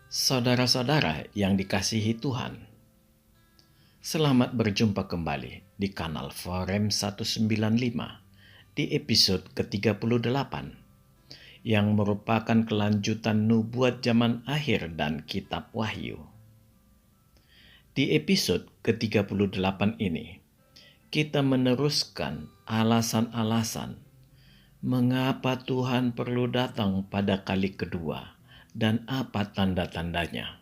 Saudara-saudara yang dikasihi Tuhan, selamat berjumpa kembali di kanal Forem 195 di episode ke-38 yang merupakan kelanjutan nubuat zaman akhir dan kitab Wahyu. Di episode ke-38 ini, kita meneruskan alasan-alasan mengapa Tuhan perlu datang pada kali kedua dan apa tanda-tandanya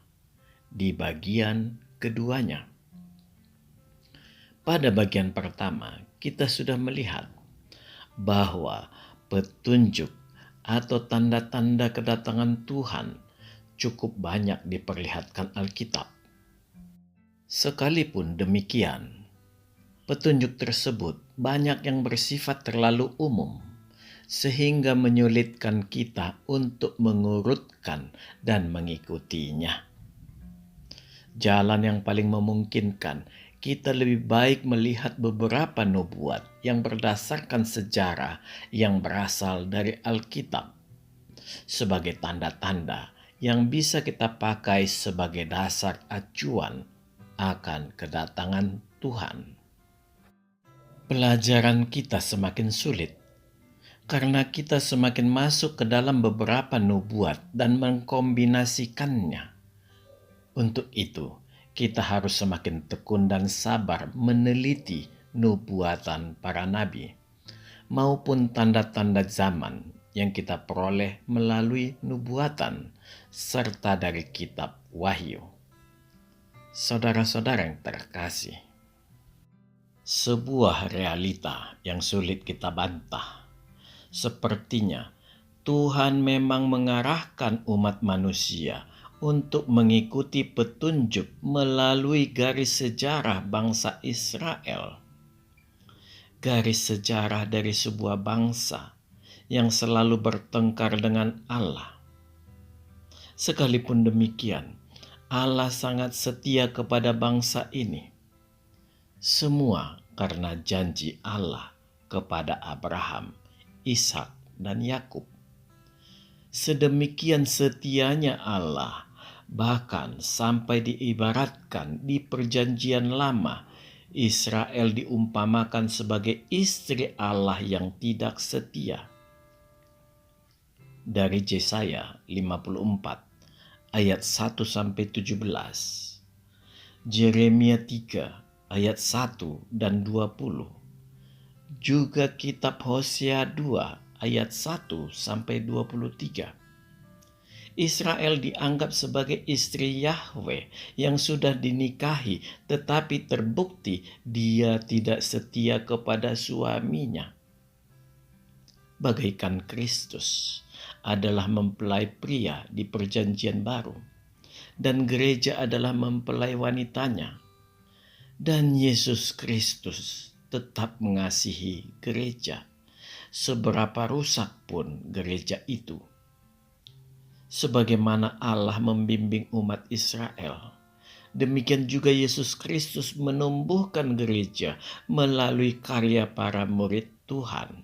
di bagian keduanya. Pada bagian pertama, kita sudah melihat bahwa petunjuk atau tanda-tanda kedatangan Tuhan cukup banyak diperlihatkan Alkitab. Sekalipun demikian, petunjuk tersebut banyak yang bersifat terlalu umum, sehingga menyulitkan kita untuk mengurutkan dan mengikutinya. Jalan yang paling memungkinkan, kita lebih baik melihat beberapa nubuat yang berdasarkan sejarah yang berasal dari Alkitab sebagai tanda-tanda yang bisa kita pakai sebagai dasar acuan akan kedatangan Tuhan. Pelajaran kita semakin sulit karena kita semakin masuk ke dalam beberapa nubuat dan mengkombinasikannya. Untuk itu, kita harus semakin tekun dan sabar meneliti nubuatan para nabi maupun tanda-tanda zaman yang kita peroleh melalui nubuatan serta dari kitab Wahyu. Saudara-saudara yang terkasih, sebuah realita yang sulit kita bantah. Sepertinya Tuhan memang mengarahkan umat manusia untuk mengikuti petunjuk melalui garis sejarah bangsa Israel. Garis sejarah dari sebuah bangsa yang selalu bertengkar dengan Allah. Sekalipun demikian, Allah sangat setia kepada bangsa ini. Semua karena janji Allah kepada Abraham, Ishak, dan Yakub. Sedemikian setianya Allah, bahkan sampai diibaratkan di Perjanjian Lama, Israel diumpamakan sebagai istri Allah yang tidak setia. Dari Yesaya 54 ayat 1-17, Yeremia 3 ayat 1 dan 20, juga kitab Hosea 2 ayat 1-23. Israel dianggap sebagai istri Yahweh yang sudah dinikahi, tetapi terbukti dia tidak setia kepada suaminya. Bagaikan Kristus adalah mempelai pria di Perjanjian Baru, dan gereja adalah mempelai wanitanya. Dan Yesus Kristus tetap mengasihi gereja, seberapa rusak pun gereja itu. Sebagaimana Allah membimbing umat Israel, demikian juga Yesus Kristus menumbuhkan gereja melalui karya para murid Tuhan.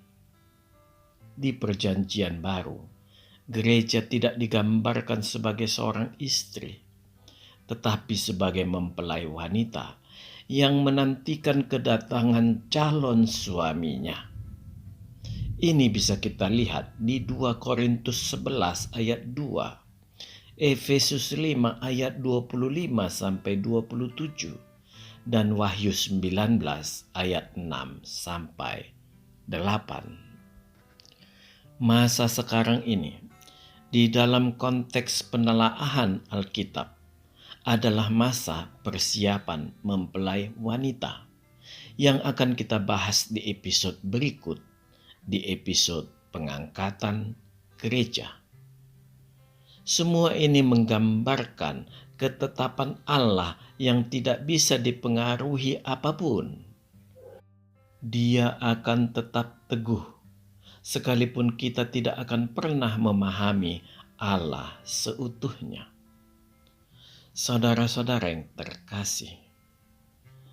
Di Perjanjian Baru, gereja tidak digambarkan sebagai seorang istri, tetapi sebagai mempelai wanita yang menantikan kedatangan calon suaminya. Ini bisa kita lihat di 2 Korintus 11 ayat 2, Efesus 5 ayat 25-27, dan Wahyu 19 ayat 6-8. Masa sekarang ini, di dalam konteks penelaahan Alkitab, adalah masa persiapan mempelai wanita yang akan kita bahas di episode berikut, di episode pengangkatan gereja. Semua ini menggambarkan ketetapan Allah yang tidak bisa dipengaruhi apapun. Dia akan tetap teguh, sekalipun kita tidak akan pernah memahami Allah seutuhnya. Saudara-saudara yang terkasih,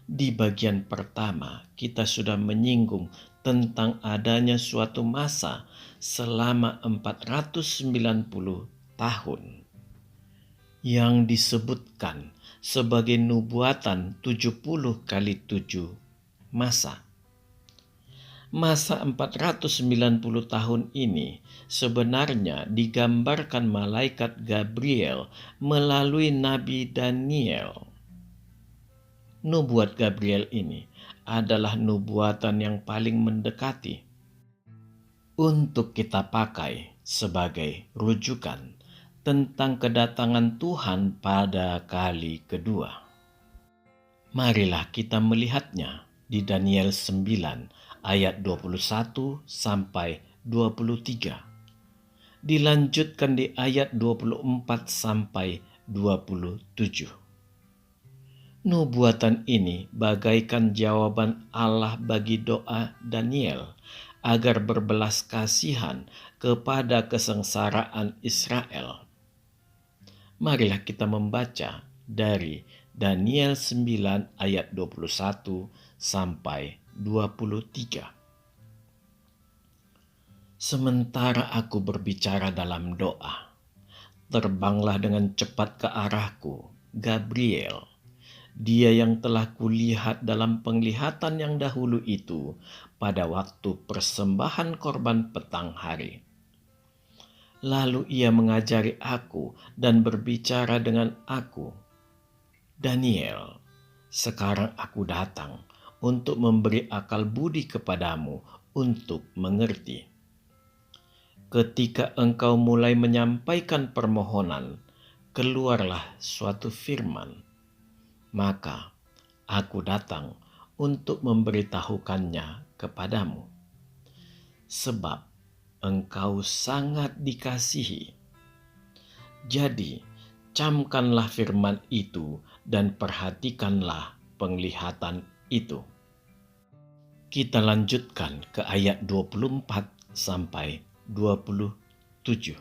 di bagian pertama kita sudah menyinggung tentang adanya suatu masa selama 490 tahun yang disebutkan sebagai nubuatan 70 kali 7 masa. Masa 490 tahun ini sebenarnya digambarkan malaikat Gabriel melalui Nabi Daniel. Nubuat Gabriel ini adalah nubuatan yang paling mendekati untuk kita pakai sebagai rujukan tentang kedatangan Tuhan pada kali kedua. Marilah kita melihatnya di Daniel 9 ayat 21 sampai 23. Dilanjutkan di ayat 24 sampai 27. Nubuatan ini bagaikan jawaban Allah bagi doa Daniel agar berbelas kasihan kepada kesengsaraan Israel. Marilah kita membaca dari Daniel 9 ayat 21 sampai 23. Sementara aku berbicara dalam doa, terbanglah dengan cepat ke arahku Gabriel, dia yang telah kulihat dalam penglihatan yang dahulu itu pada waktu persembahan korban petang hari. Lalu ia mengajari aku dan berbicara dengan aku, Daniel, sekarang aku datang untuk memberi akal budi kepadamu untuk mengerti. Ketika engkau mulai menyampaikan permohonan, keluarlah suatu firman. Maka aku datang untuk memberitahukannya kepadamu. Sebab engkau sangat dikasihi. Jadi, camkanlah firman itu dan perhatikanlah penglihatan itu. Kita lanjutkan ke ayat 24 sampai 27.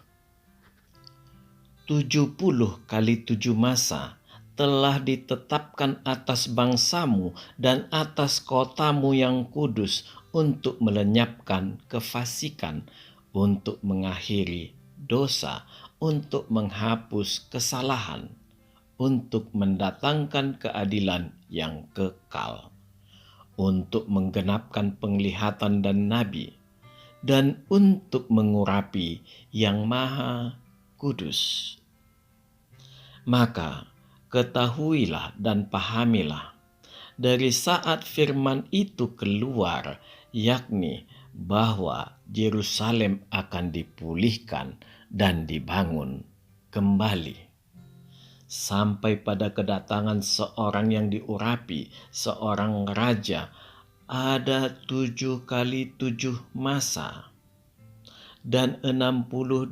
70 kali 7 masa telah ditetapkan atas bangsamu dan atas kotamu yang kudus untuk melenyapkan kefasikan, untuk mengakhiri dosa, untuk menghapus kesalahan, untuk mendatangkan keadilan yang kekal, untuk menggenapkan penglihatan dan nabi, dan untuk mengurapi yang maha kudus. Maka ketahuilah dan pahamilah, dari saat firman itu keluar, yakni bahwa Yerusalem akan dipulihkan dan dibangun kembali, sampai pada kedatangan seorang yang diurapi, seorang raja, ada 7 kali 7 masa, dan 62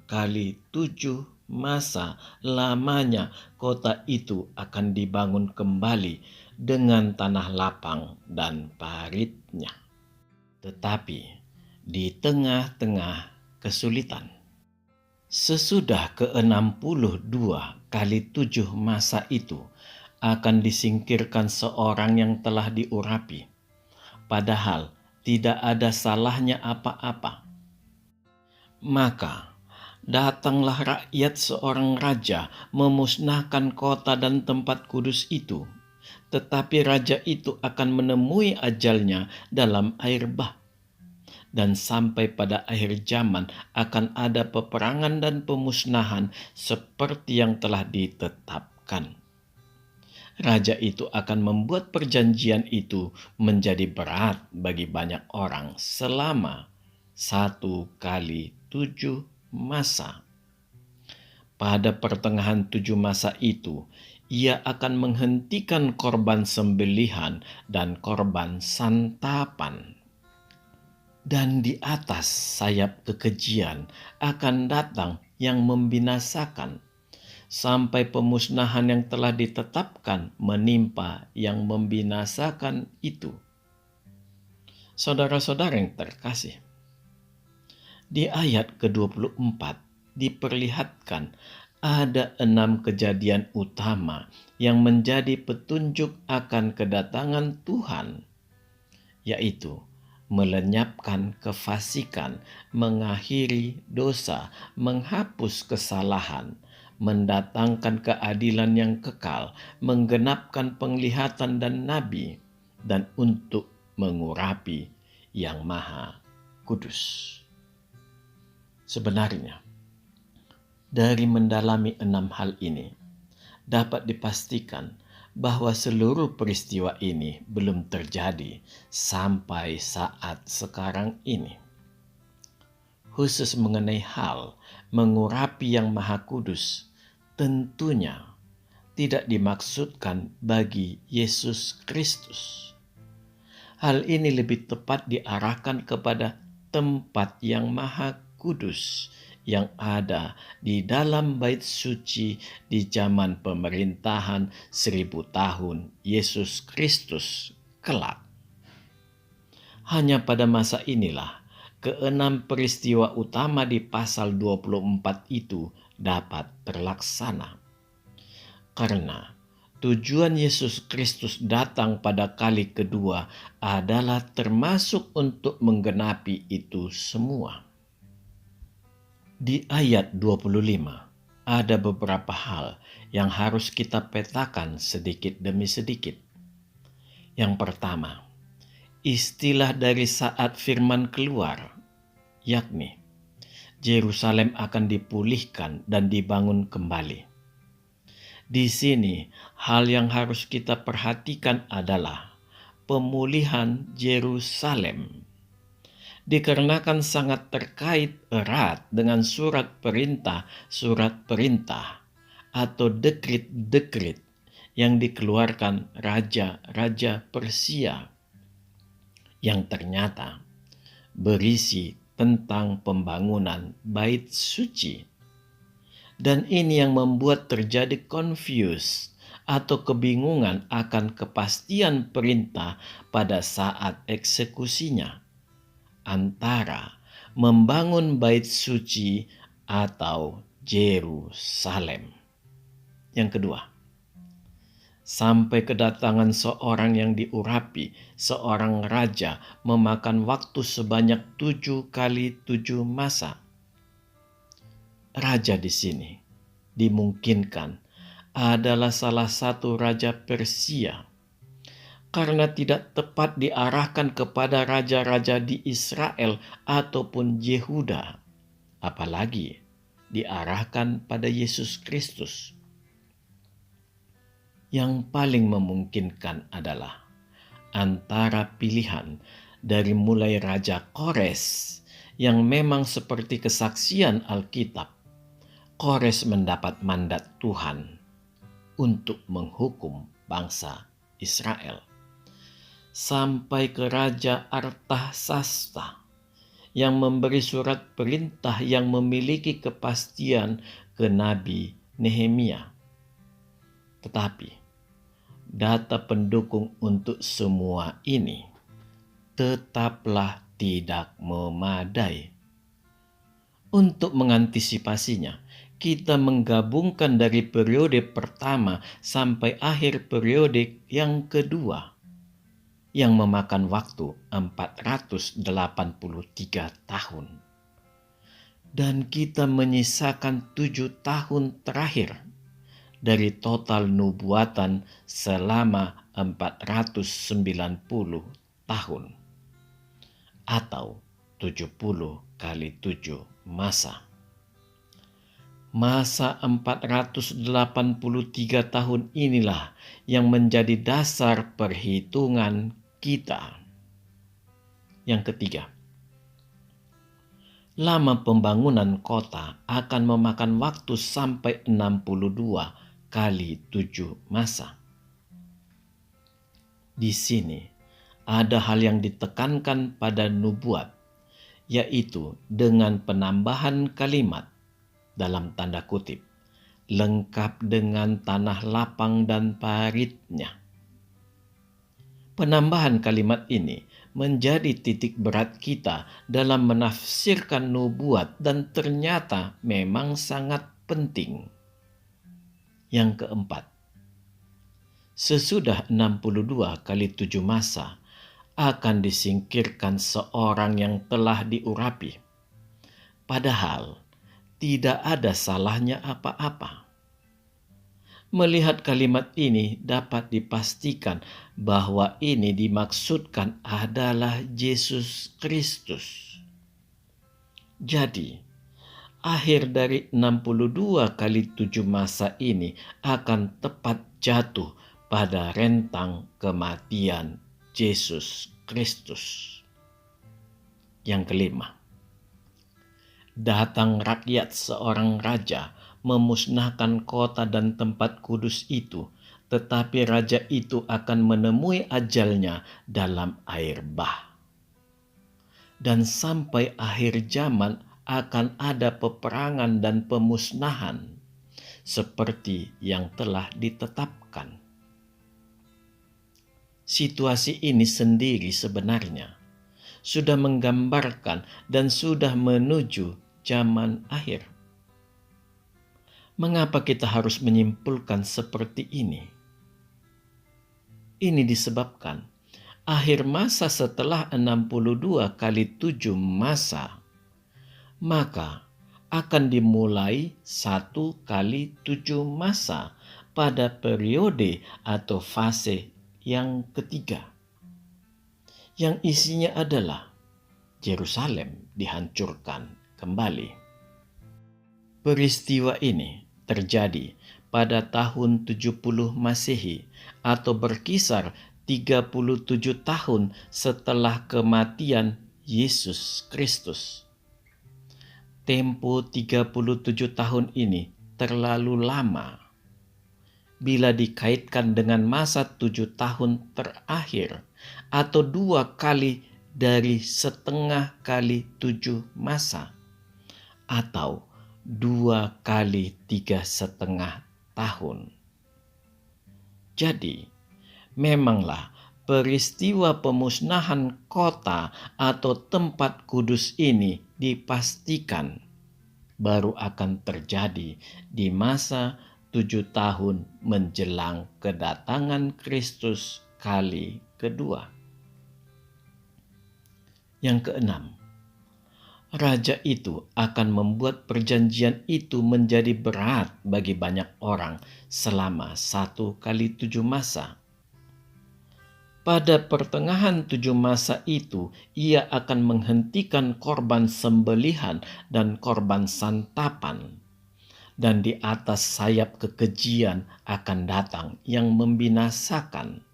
kali 7 masa lamanya kota itu akan dibangun kembali dengan tanah lapang dan paritnya. Tetapi di tengah-tengah kesulitan, sesudah ke-62 kali 7 masa itu akan disingkirkan seorang yang telah diurapi, padahal tidak ada salahnya apa-apa. Maka datanglah rakyat seorang raja memusnahkan kota dan tempat kudus itu, tetapi raja itu akan menemui ajalnya dalam air bah. Dan sampai pada akhir zaman akan ada peperangan dan pemusnahan seperti yang telah ditetapkan. Raja itu akan membuat perjanjian itu menjadi berat bagi banyak orang selama 1 kali 7 masa. Pada pertengahan 7 masa itu, ia akan menghentikan korban sembelihan dan korban santapan. Dan di atas sayap kekejian akan datang yang membinasakan, sampai pemusnahan yang telah ditetapkan menimpa yang membinasakan itu. Saudara-saudara yang terkasih, di ayat ke-24 diperlihatkan ada 6 kejadian utama yang menjadi petunjuk akan kedatangan Tuhan, yaitu melenyapkan kefasikan, mengakhiri dosa, menghapus kesalahan, mendatangkan keadilan yang kekal, menggenapkan penglihatan dan nabi, dan untuk mengurapi yang maha kudus. Sebenarnya, dari mendalami 6 hal ini, dapat dipastikan bahwa seluruh peristiwa ini belum terjadi sampai saat sekarang ini. Khusus mengenai hal mengurapi yang maha kudus, tentunya tidak dimaksudkan bagi Yesus Kristus. Hal ini lebih tepat diarahkan kepada tempat yang maha kudus yang ada di dalam bait suci di zaman pemerintahan 1000 tahun Yesus Kristus kelak. Hanya pada masa inilah keenam peristiwa utama di pasal 24 itu dapat terlaksana. Karena tujuan Yesus Kristus datang pada kali kedua adalah termasuk untuk menggenapi itu semua. Di ayat 25 ada beberapa hal yang harus kita petakan sedikit demi sedikit. Yang pertama, istilah dari saat firman keluar, yakni Yerusalem akan dipulihkan dan dibangun kembali. Di sini, hal yang harus kita perhatikan adalah pemulihan Yerusalem. Dikarenakan sangat terkait erat dengan surat perintah atau dekrit-dekrit yang dikeluarkan raja-raja Persia yang ternyata berisi tentang pembangunan bait suci. Dan ini yang membuat terjadi atau kebingungan akan kepastian perintah pada saat eksekusinya antara membangun bait suci atau Yerusalem. Yang kedua, sampai kedatangan seorang yang diurapi, seorang raja memakan waktu sebanyak 7 kali 7 masa. Raja di sini dimungkinkan adalah salah satu raja Persia, karena tidak tepat diarahkan kepada raja-raja di Israel ataupun Yehuda, apalagi diarahkan pada Yesus Kristus. Yang paling memungkinkan adalah antara pilihan dari mulai Raja Kores, yang memang seperti kesaksian Alkitab, Kores mendapat mandat Tuhan untuk menghukum bangsa Israel, sampai ke Raja Artasasta yang memberi surat perintah yang memiliki kepastian ke Nabi Nehemia. Tetapi data pendukung untuk semua ini tetaplah tidak memadai. Untuk mengantisipasinya, kita menggabungkan dari periode pertama sampai akhir periode yang kedua, yang memakan waktu 483 tahun. Dan kita menyisakan 7 tahun terakhir dari total nubuatan selama 490 tahun, atau 70 kali 7 masa. Masa 483 tahun inilah yang menjadi dasar perhitungan kita. Yang ketiga, lama pembangunan kota akan memakan waktu sampai 62 kali 7 masa. Di sini ada hal yang ditekankan pada nubuat, yaitu dengan penambahan kalimat dalam tanda kutip, lengkap dengan tanah lapang dan paritnya. Penambahan kalimat ini menjadi titik berat kita dalam menafsirkan nubuat dan ternyata memang sangat penting. Yang keempat, sesudah 62 kali 7 masa akan disingkirkan seorang yang telah diurapi. Padahal tidak ada salahnya apa-apa. Melihat kalimat ini dapat dipastikan bahwa ini dimaksudkan adalah Yesus Kristus. Jadi, akhir dari 62 kali 7 masa ini akan tepat jatuh pada rentang kematian Yesus Kristus. Yang kelima, datang rakyat seorang raja memusnahkan kota dan tempat kudus itu, tetapi raja itu akan menemui ajalnya dalam air bah. Dan sampai akhir zaman akan ada peperangan dan pemusnahan seperti yang telah ditetapkan. Situasi ini sendiri sebenarnya sudah menggambarkan dan sudah menuju zaman akhir. Mengapa kita harus menyimpulkan seperti ini? Ini disebabkan akhir masa setelah 62 kali 7 masa, maka akan dimulai 1 kali 7 masa pada periode atau fase yang ketiga, yang isinya adalah Yerusalem dihancurkan kembali. Peristiwa ini terjadi pada tahun 70 Masehi atau berkisar 37 tahun setelah kematian Yesus Kristus. Tempo 37 tahun ini terlalu lama bila dikaitkan dengan masa 7 tahun terakhir atau 2 kali dari setengah kali 7 masa atau 2 kali 3,5 tahun. Jadi, memanglah peristiwa pemusnahan kota atau tempat kudus ini dipastikan baru akan terjadi di masa 7 tahun menjelang kedatangan Kristus kali kedua. Yang keenam, raja itu akan membuat perjanjian itu menjadi berat bagi banyak orang selama 1 kali 7 masa. Pada pertengahan 7 masa itu, ia akan menghentikan korban sembelihan dan korban santapan. Dan di atas sayap kekejian akan datang yang membinasakan,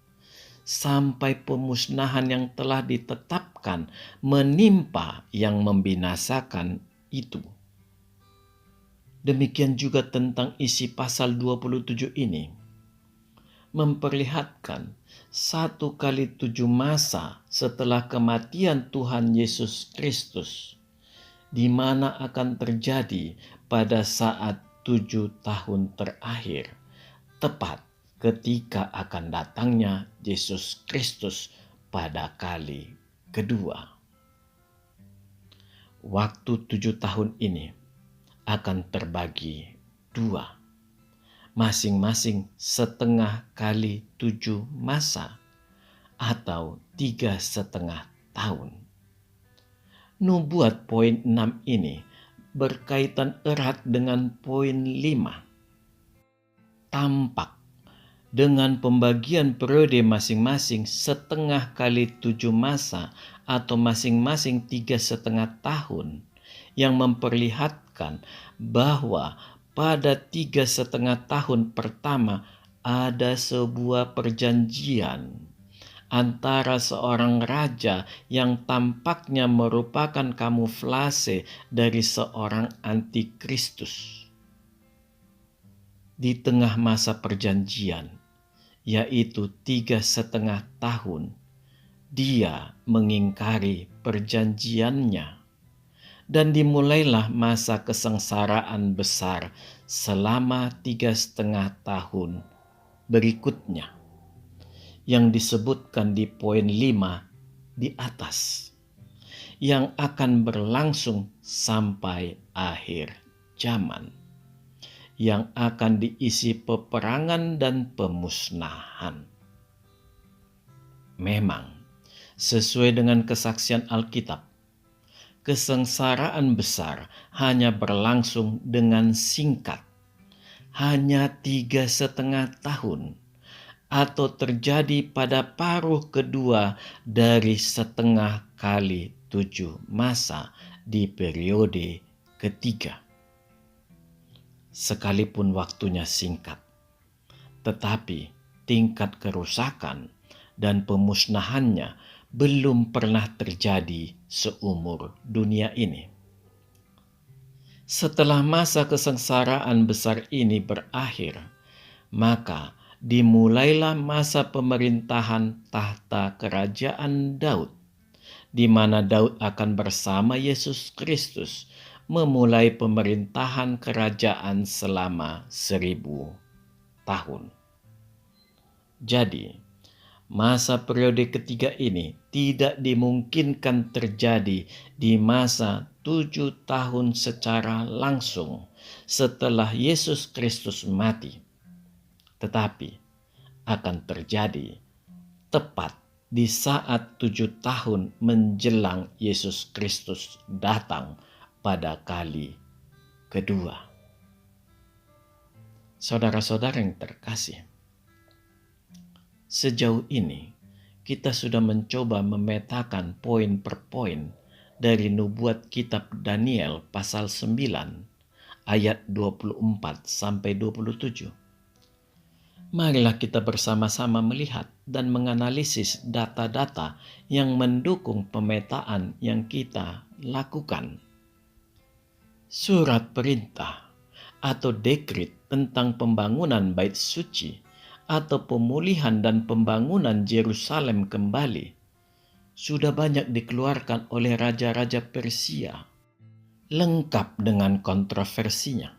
sampai pemusnahan yang telah ditetapkan menimpa yang membinasakan itu. Demikian juga tentang isi pasal 27 ini, memperlihatkan 1 kali 7 masa setelah kematian Tuhan Yesus Kristus, di mana akan terjadi pada saat 7 tahun terakhir, tepat ketika akan datangnya Yesus Kristus pada kali kedua. Waktu 7 tahun ini akan terbagi 2, masing-masing setengah kali 7 masa atau 3,5 tahun. Nubuat poin 6 ini berkaitan erat dengan poin 5. Tampak dengan pembagian periode masing-masing setengah kali 7 masa atau masing-masing 3,5 tahun, yang memperlihatkan bahwa pada 3,5 tahun pertama ada sebuah perjanjian antara seorang raja yang tampaknya merupakan kamuflase dari seorang antikristus. Di tengah masa perjanjian, yaitu 3,5 tahun, dia mengingkari perjanjiannya. Dan dimulailah masa kesengsaraan besar selama 3,5 tahun berikutnya, yang disebutkan di poin 5 di atas, yang akan berlangsung sampai akhir zaman, yang akan diisi peperangan dan pemusnahan. Memang, sesuai dengan kesaksian Alkitab, kesengsaraan besar hanya berlangsung dengan singkat, hanya 3,5 tahun, atau terjadi pada paruh kedua dari setengah kali 7 masa di periode ketiga. Sekalipun waktunya singkat, tetapi tingkat kerusakan dan pemusnahannya belum pernah terjadi seumur dunia ini. Setelah masa kesengsaraan besar ini berakhir, maka dimulailah masa pemerintahan tahta kerajaan Daud, di mana Daud akan bersama Yesus Kristus memulai pemerintahan kerajaan selama 1000 tahun. Jadi, masa periode ketiga ini tidak dimungkinkan terjadi di masa 7 tahun secara langsung setelah Yesus Kristus mati, tetapi akan terjadi tepat di saat 7 tahun menjelang Yesus Kristus datang pada kali kedua. Saudara-saudara yang terkasih, sejauh ini kita sudah mencoba memetakan poin per poin dari nubuat kitab Daniel pasal 9 ayat 24 sampai 27. Marilah kita bersama-sama melihat dan menganalisis data-data yang mendukung pemetaan yang kita lakukan. Surat perintah atau dekret tentang pembangunan bait suci atau pemulihan dan pembangunan Yerusalem kembali sudah banyak dikeluarkan oleh raja-raja Persia, lengkap dengan kontroversinya.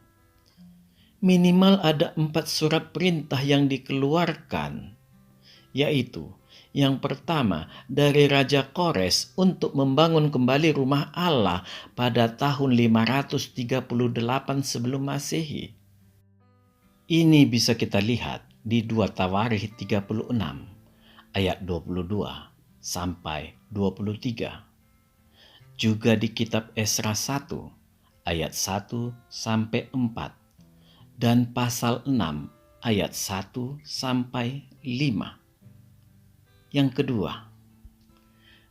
Minimal ada 4 surat perintah yang dikeluarkan, yaitu yang pertama dari Raja Kores untuk membangun kembali rumah Allah pada tahun 538 sebelum Masehi. Ini bisa kita lihat di 2 Tawarikh 36 ayat 22 sampai 23. Juga di kitab Esra 1 ayat 1 sampai 4 dan pasal 6 ayat 1 sampai 5. Yang kedua,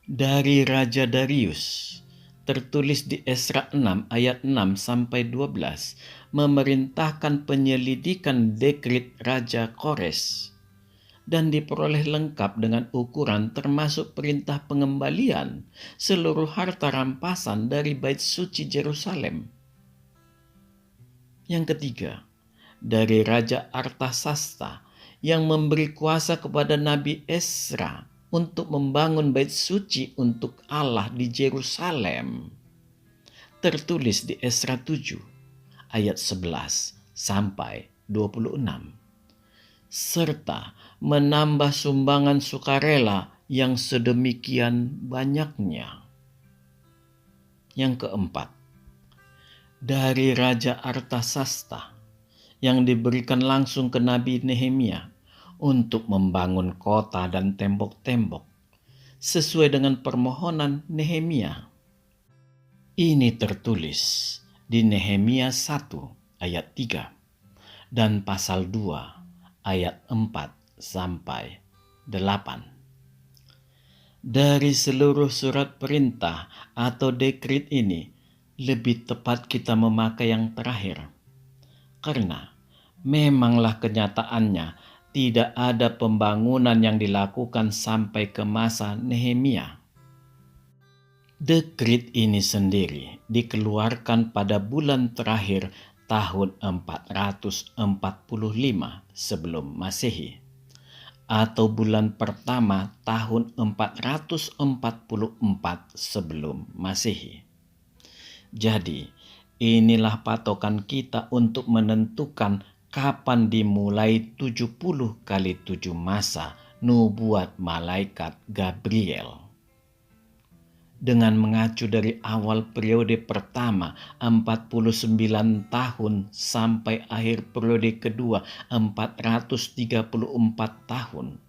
dari Raja Darius, tertulis di Esra 6 ayat 6 sampai 12, memerintahkan penyelidikan dekret Raja Kores dan diperoleh lengkap dengan ukuran termasuk perintah pengembalian seluruh harta rampasan dari bait suci Yerusalem. Yang ketiga, dari Raja Artasasta yang memberi kuasa kepada Nabi Esra untuk membangun bait suci untuk Allah di Yerusalem. Tertulis di Esra 7 ayat 11 sampai 26. Serta menambah sumbangan sukarela yang sedemikian banyaknya. Yang keempat, dari Raja Artasasta yang diberikan langsung ke Nabi Nehemia untuk membangun kota dan tembok-tembok sesuai dengan permohonan Nehemia. Ini tertulis di Nehemia 1 ayat 3 dan pasal 2 ayat 4 sampai 8. Dari seluruh surat perintah atau dekret ini, lebih tepat kita memakai yang terakhir. Karena memanglah kenyataannya tidak ada pembangunan yang dilakukan sampai ke masa Nehemia. Dekret ini sendiri dikeluarkan pada bulan terakhir tahun 445 sebelum Masehi, atau bulan pertama tahun 444 sebelum Masehi. Jadi, inilah patokan kita untuk menentukan kapan dimulai 70 kali 7 masa nubuat malaikat Gabriel. Dengan mengacu dari awal periode pertama 49 tahun sampai akhir periode kedua 434 tahun.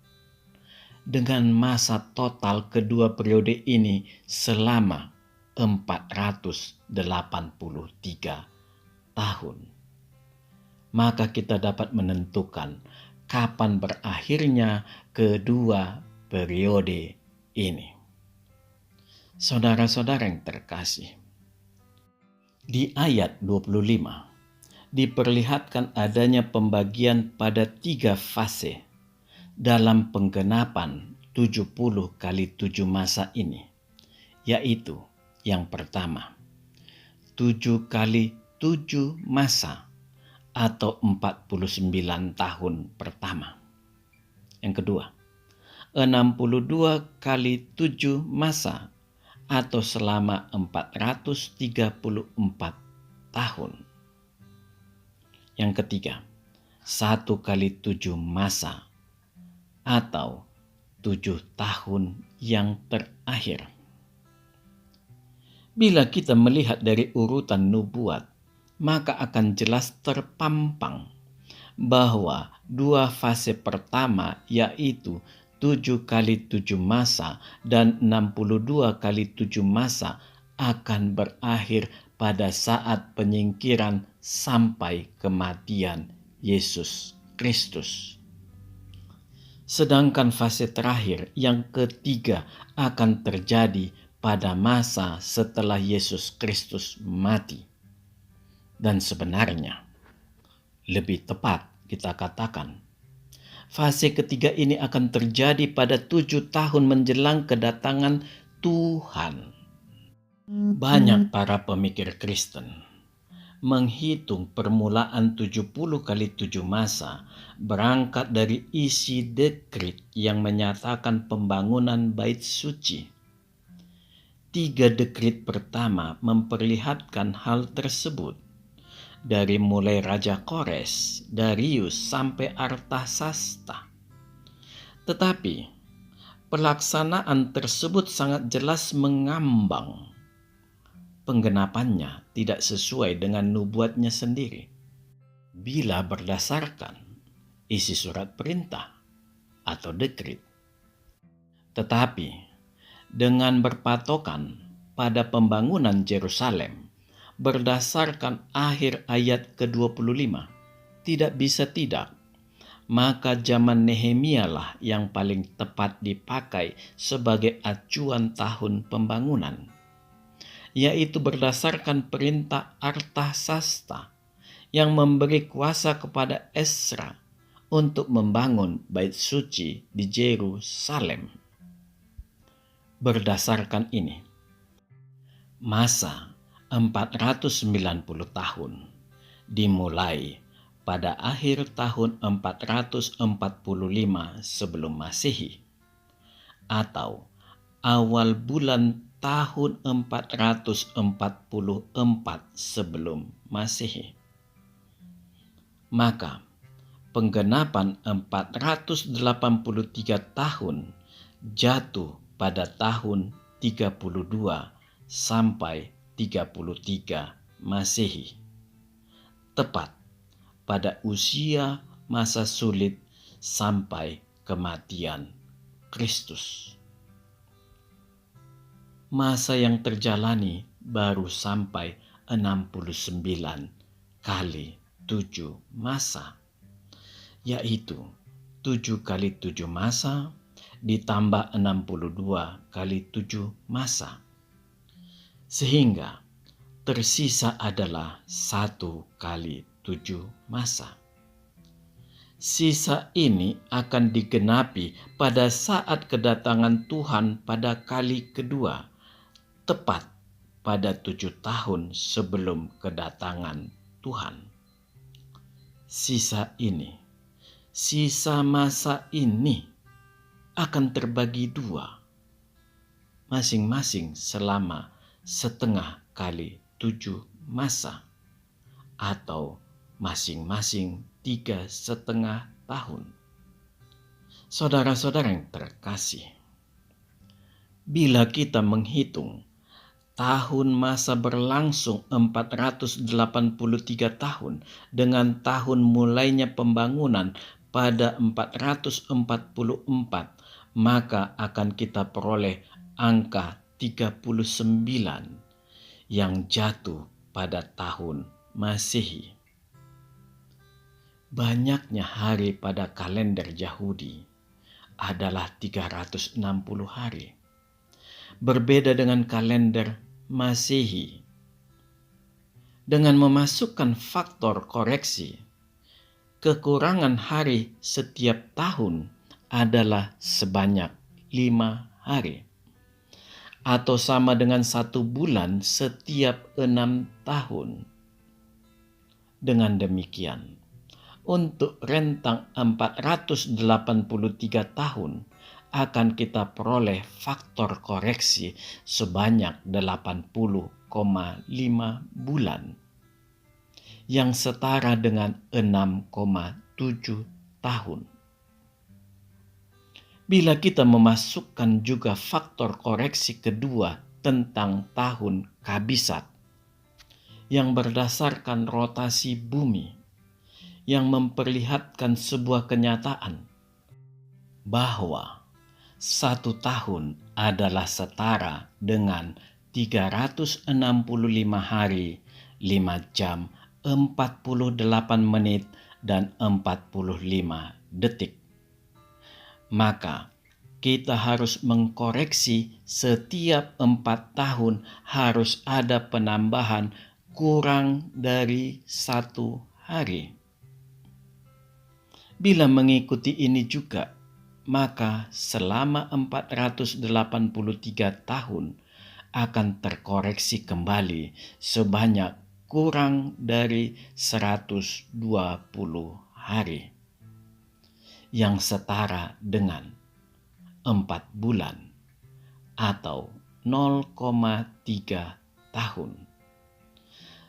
Dengan masa total kedua periode ini selama 483 tahun. maka kita dapat menentukan kapan berakhirnya kedua periode ini. Saudara-saudara yang terkasih, di ayat 25 diperlihatkan adanya pembagian pada 3 fase dalam penggenapan 70 kali 7 masa ini, yaitu yang pertama, 7 kali 7 masa atau 49 tahun pertama. Yang kedua, 62 kali 7 masa atau selama 434 tahun. Yang ketiga, 1 kali 7 masa atau 7 tahun yang terakhir. Bila kita melihat dari urutan nubuat, maka akan jelas terpampang bahwa 2 fase pertama, yaitu 7 kali 7 masa dan 62 kali 7 masa, akan berakhir pada saat penyingkiran sampai kematian Yesus Kristus. Sedangkan fase terakhir yang ketiga akan terjadi pada masa setelah Yesus Kristus mati. Dan sebenarnya, lebih tepat kita katakan, fase ketiga ini akan terjadi pada 7 tahun menjelang kedatangan Tuhan. Banyak para pemikir Kristen menghitung permulaan 70 kali 7 masa berangkat dari isi dekrit yang menyatakan pembangunan bait suci. 3 dekrit pertama memperlihatkan hal tersebut. Dari mulai Raja Kores, Darius sampai Artasasta. Tetapi pelaksanaan tersebut sangat jelas mengambang. Penggenapannya tidak sesuai dengan nubuatnya sendiri. Bila berdasarkan isi surat perintah atau dekrit. Tetapi dengan berpatokan pada pembangunan Yerusalem, berdasarkan akhir ayat ke-25, tidak bisa tidak, maka zaman Nehemia lah yang paling tepat dipakai sebagai acuan tahun pembangunan, yaitu berdasarkan perintah Artasasta yang memberi kuasa kepada Esra untuk membangun bait suci di Yerusalem. Berdasarkan ini, masa 490 tahun dimulai pada akhir tahun 445 sebelum Masehi atau awal bulan tahun 444 sebelum Masehi. Maka penggenapan 483 tahun jatuh pada tahun 32 sampai 33 Masehi, tepat pada usia masa sulit sampai kematian Kristus. Masa yang terjalani baru sampai 69 kali 7 masa, yaitu 7 kali 7 masa ditambah 62 kali 7 masa. Sehingga tersisa adalah 1 kali 7 masa. Sisa ini akan digenapi pada saat kedatangan Tuhan pada kali kedua, tepat pada 7 tahun sebelum kedatangan Tuhan. Sisa masa ini akan terbagi 2, masing-masing selama setengah kali 7 masa atau masing-masing 3,5 tahun. Saudara-saudara yang terkasih, bila kita menghitung tahun masa berlangsung 483 tahun dengan tahun mulainya pembangunan pada 444, maka akan kita peroleh angka 39 yang jatuh pada tahun Masehi. Banyaknya hari pada kalender Yahudi adalah 360 hari. Berbeda dengan kalender Masehi. Dengan memasukkan faktor koreksi, kekurangan hari setiap tahun adalah sebanyak 5 hari. Atau sama dengan 1 bulan setiap 6 tahun. Dengan demikian, untuk rentang 483 tahun akan kita peroleh faktor koreksi sebanyak 80,5 bulan, yang setara dengan 6,7 tahun. Bila kita memasukkan juga faktor koreksi kedua tentang tahun kabisat yang berdasarkan rotasi bumi, yang memperlihatkan sebuah kenyataan bahwa 1 tahun adalah setara dengan 365 hari, 5 jam, 48 menit, dan 45 detik. Maka kita harus mengkoreksi setiap 4 tahun harus ada penambahan kurang dari 1 hari. Bila mengikuti ini juga, maka selama 483 tahun akan terkoreksi kembali sebanyak kurang dari 120 hari, yang setara dengan 4 bulan atau 0,3 tahun.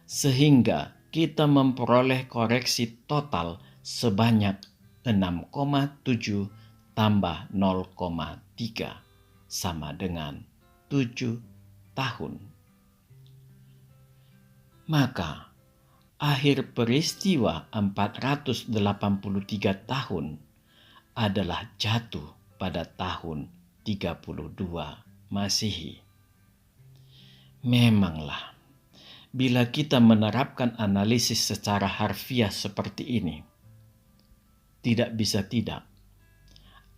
Sehingga kita memperoleh koreksi total sebanyak 6,7 tambah 0,3 sama dengan 7 tahun. Maka akhir peristiwa 483 tahun adalah jatuh pada tahun 32 Masehi. Memanglah, bila kita menerapkan analisis secara harfiah seperti ini, tidak bisa tidak,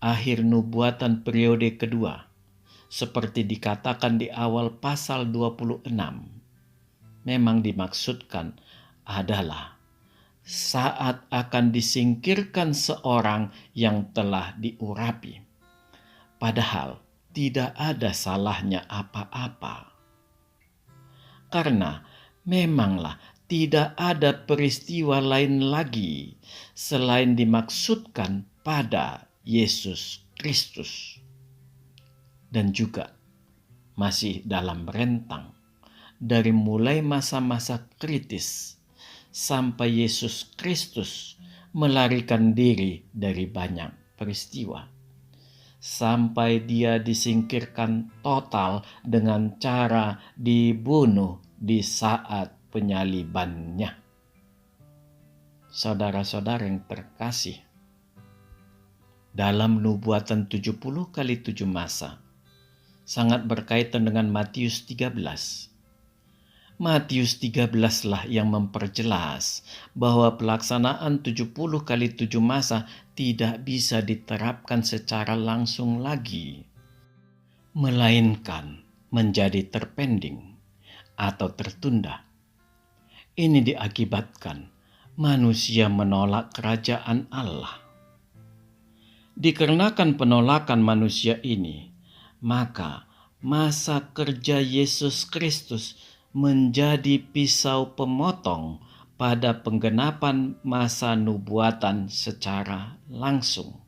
akhir nubuatan periode kedua, seperti dikatakan di awal pasal 26, memang dimaksudkan adalah saat akan disingkirkan seorang yang telah diurapi, padahal tidak ada salahnya apa-apa. Karena memanglah tidak ada peristiwa lain lagi selain dimaksudkan pada Yesus Kristus. Dan juga masih dalam rentang dari mulai masa-masa kritis sampai Yesus Kristus melarikan diri dari banyak peristiwa, sampai dia disingkirkan total dengan cara dibunuh di saat penyalibannya. Saudara-saudara yang terkasih, dalam nubuatan 70 kali 7 masa sangat berkaitan dengan Matius 13. Matius 13 lah yang memperjelas bahwa pelaksanaan 70 kali 7 masa tidak bisa diterapkan secara langsung lagi, melainkan menjadi terpending atau tertunda. Ini diakibatkan manusia menolak kerajaan Allah. Dikarenakan penolakan manusia ini, maka masa kerja Yesus Kristus menjadi pisau pemotong pada penggenapan masa nubuatan secara langsung.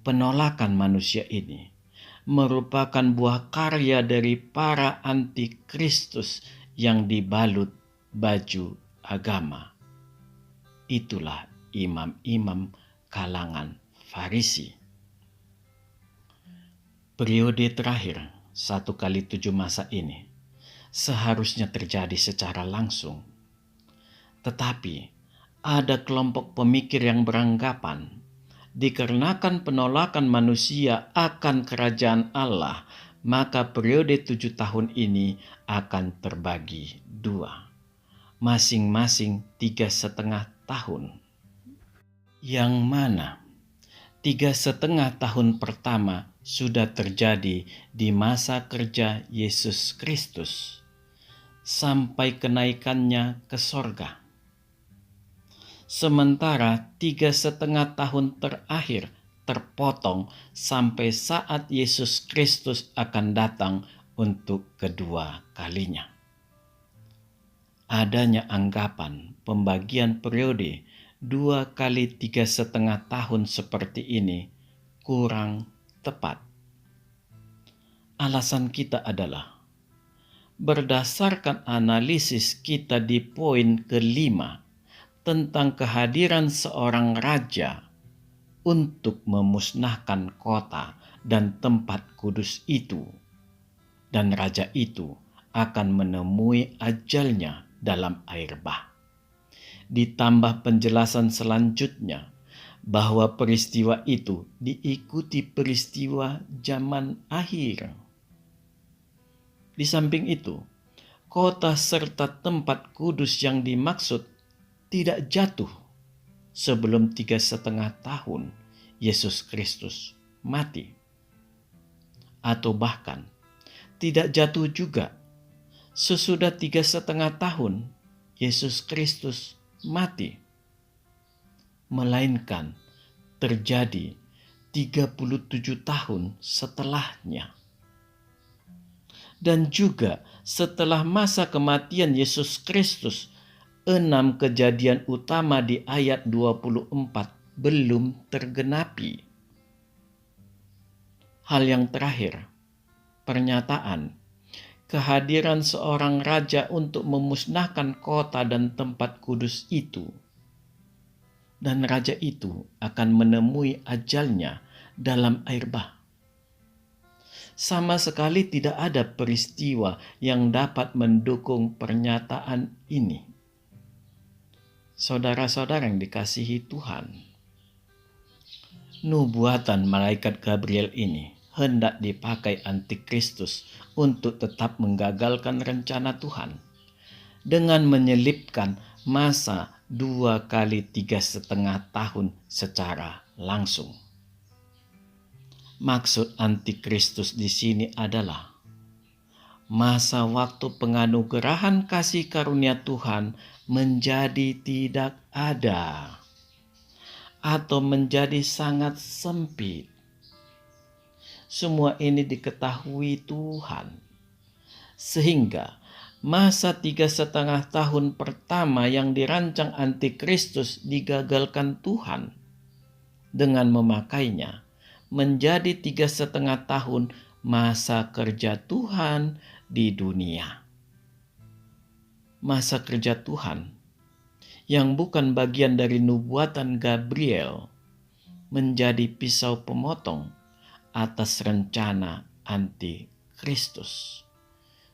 Penolakan manusia ini merupakan buah karya dari para antikristus yang dibalut baju agama. Itulah imam-imam kalangan Farisi. Periode terakhir 1 kali 7 masa ini seharusnya terjadi secara langsung. Tetapi ada kelompok pemikir yang beranggapan dikarenakan penolakan manusia akan kerajaan Allah, maka periode 7 tahun ini akan terbagi 2, masing-masing 3,5 tahun. yang mana 3,5 tahun pertama sudah terjadi di masa kerja Yesus Kristus sampai kenaikannya ke sorga. Sementara 3,5 tahun terakhir terpotong sampai saat Yesus Kristus akan datang untuk kedua kalinya. Adanya anggapan pembagian periode 2 kali 3,5 tahun seperti ini kurang tepat. Alasan kita adalah berdasarkan analisis kita di poin kelima tentang kehadiran seorang raja untuk memusnahkan kota dan tempat kudus itu, dan raja itu akan menemui ajalnya dalam air bah. Ditambah penjelasan selanjutnya bahwa peristiwa itu diikuti peristiwa zaman akhir. Di samping itu, kota serta tempat kudus yang dimaksud tidak jatuh sebelum 3,5 tahun Yesus Kristus mati. Atau bahkan tidak jatuh juga sesudah 3,5 tahun Yesus Kristus mati, melainkan terjadi 37 tahun setelahnya. Dan juga setelah masa kematian Yesus Kristus, 6 kejadian utama di ayat 24 belum tergenapi. Hal yang terakhir, pernyataan kehadiran seorang raja untuk memusnahkan kota dan tempat kudus itu. Dan raja itu akan menemui ajalnya dalam air bah. Sama sekali tidak ada peristiwa yang dapat mendukung pernyataan ini. Saudara-saudara yang dikasihi Tuhan, nubuatan malaikat Gabriel ini hendak dipakai antikristus untuk tetap menggagalkan rencana Tuhan dengan menyelipkan masa 2 kali 3,5 tahun secara langsung. Maksud antikristus di sini adalah masa waktu penganugerahan kasih karunia Tuhan menjadi tidak ada atau menjadi sangat sempit. Semua ini diketahui Tuhan, sehingga masa 3,5 tahun pertama yang dirancang antikristus digagalkan Tuhan dengan memakainya menjadi 3,5 tahun masa kerja Tuhan di dunia. Masa kerja Tuhan yang bukan bagian dari nubuatan Gabriel menjadi pisau pemotong atas rencana antikristus.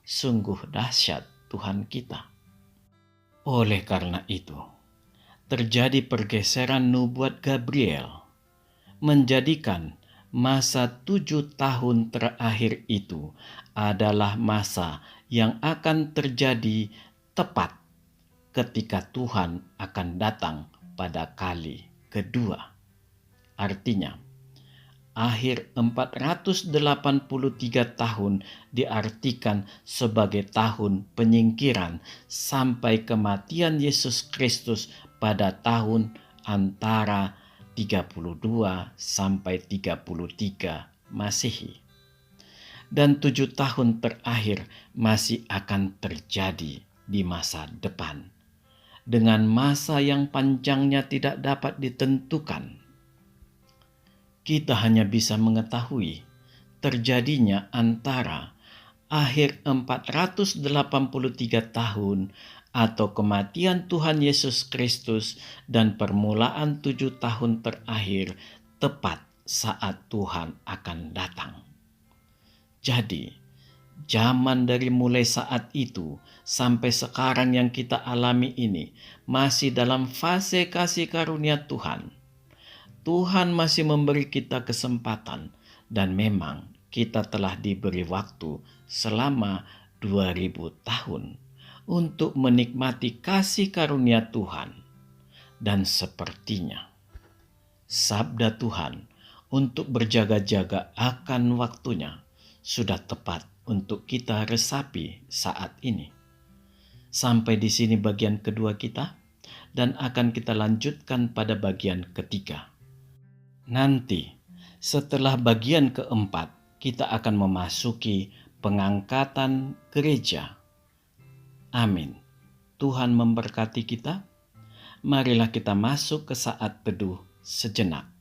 Sungguh dahsyat Tuhan kita. Oleh karena itu, terjadi pergeseran nubuat Gabriel menjadikan masa 7 tahun terakhir itu adalah masa yang akan terjadi tepat ketika Tuhan akan datang pada kali kedua. Artinya, akhir 483 tahun diartikan sebagai tahun penyingkiran sampai kematian Yesus Kristus pada tahun antara 32 sampai 33 Masehi. Dan 7 tahun terakhir masih akan terjadi di masa depan, dengan masa yang panjangnya tidak dapat ditentukan. Kita hanya bisa mengetahui terjadinya antara akhir 483 tahun atau kematian Tuhan Yesus Kristus dan permulaan 7 tahun terakhir tepat saat Tuhan akan datang. Jadi, zaman dari mulai saat itu sampai sekarang yang kita alami ini masih dalam fase kasih karunia Tuhan. Tuhan masih memberi kita kesempatan dan memang kita telah diberi waktu selama 2000 tahun untuk menikmati kasih karunia Tuhan. Dan sepertinya sabda Tuhan untuk berjaga-jaga akan waktunya sudah tepat untuk kita resapi saat ini. Sampai di sini bagian kedua kita, dan akan kita lanjutkan pada bagian ketiga. Nanti, setelah bagian keempat, kita akan memasuki pengangkatan gereja. Amin. Tuhan memberkati kita. Marilah kita masuk ke saat teduh sejenak.